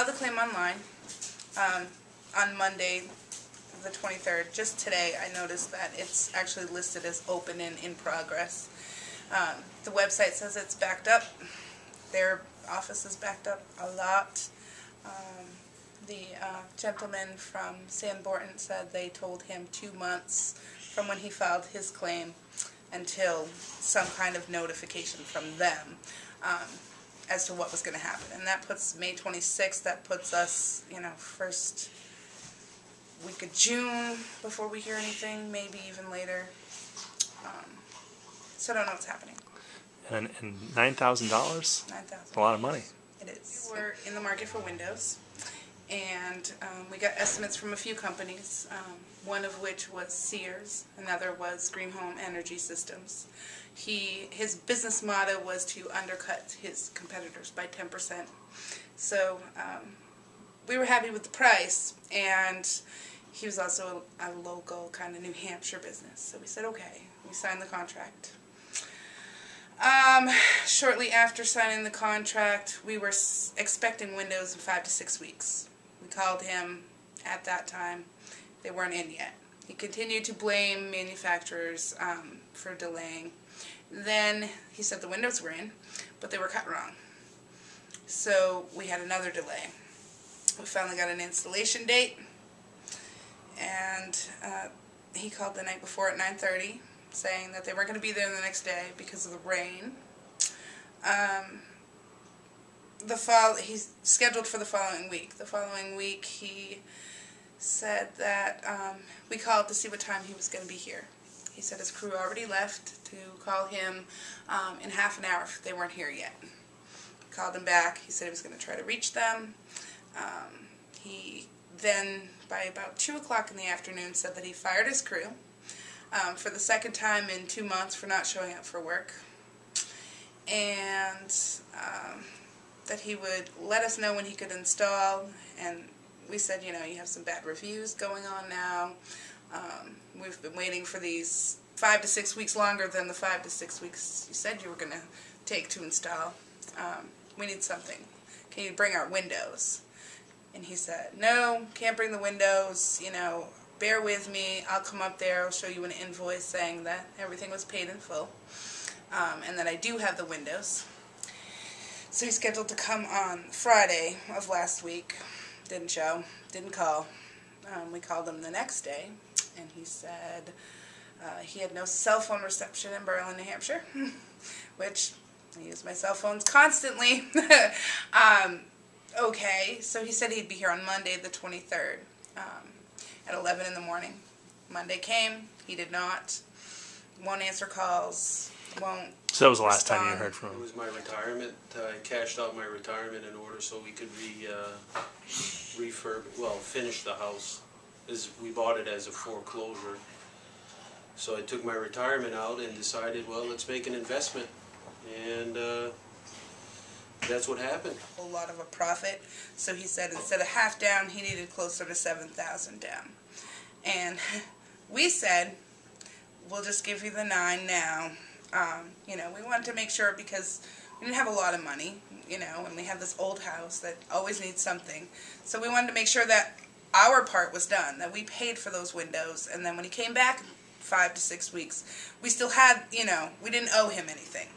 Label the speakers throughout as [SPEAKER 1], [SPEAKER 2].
[SPEAKER 1] filed the claim online on Monday the 23rd. Just today I noticed that it's actually listed as open and in progress. The website says it's backed up. Their office is backed up a lot. The gentleman from San Borton said they told him 2 months from when he filed his claim until some kind of notification from them as to what was going to happen. And that puts May 26th, that puts us, first week of June before we hear anything, maybe even later. So I don't know what's happening.
[SPEAKER 2] And $9,000?
[SPEAKER 1] $9,000.
[SPEAKER 2] A lot of money.
[SPEAKER 1] It is. We're in the market for windows, and we got estimates from a few companies, one of which was Sears, another was Green Home Energy Systems. His business motto was to undercut his competitors by 10%. So we were happy with the price, and he was also a local kind of New Hampshire business. So we said okay. We signed the contract. Shortly after signing the contract, we were expecting windows in 5 to 6 weeks. We called him at that time. They weren't in yet. He continued to blame manufacturers for delaying. Then he said the windows were in, but they were cut wrong. So we had another delay. We finally got an installation date, and he called the night before at 9:30, saying that they weren't going to be there the next day because of the rain. He's scheduled for the following week. The following week he said that we called to see what time he was going to be here. He said his crew already left to call him in half an hour if they weren't here yet. We called him back. He said he was going to try to reach them. He then, by about 2 o'clock in the afternoon, said that he fired his crew for the second time in 2 months for not showing up for work, and that he would let us know when he could install. And we said, you have some bad reviews going on now. We've been waiting for these 5 to 6 weeks longer than the 5 to 6 weeks you said you were going to take to install. We need something. Can you bring our windows? And he said, no, can't bring the windows, bear with me, I'll come up there, I'll show you an invoice saying that everything was paid in full, and that I do have the windows. So he's scheduled to come on Friday of last week. Didn't show, didn't call. We called him the next day, and he said he had no cell phone reception in Berlin, New Hampshire, which I use my cell phones constantly. Okay, so he said he'd be here on Monday the 23rd at 11 in the morning. Monday came, he did not, won't answer calls, won't
[SPEAKER 2] So that was the last
[SPEAKER 1] respond.
[SPEAKER 2] time you heard from
[SPEAKER 3] It
[SPEAKER 2] him?
[SPEAKER 3] was my retirement. I cashed out my retirement in order so we could finish the house. We bought it as a foreclosure. So I took my retirement out and decided, well, let's make an investment. And that's what happened.
[SPEAKER 1] A whole lot of a profit. So he said instead of half down, he needed closer to 7,000 down. And we said, we'll just give you the 9 now. We wanted to make sure, because we didn't have a lot of money, and we have this old house that always needs something. So we wanted to make sure that our part was done, that we paid for those windows, and then when he came back 5 to 6 weeks, we still had, we didn't owe him anything.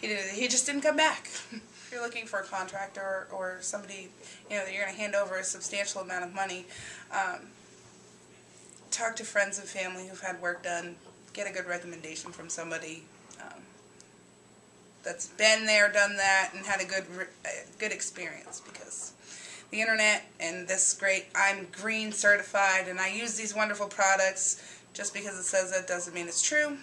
[SPEAKER 1] He just didn't come back. If you're looking for a contractor or somebody, that you're going to hand over a substantial amount of money, talk to friends and family who've had work done. Get a good recommendation from somebody that's been there, done that, and had a good experience, because the internet and this great, I'm green certified and I use these wonderful products, just because it says that doesn't mean it's true.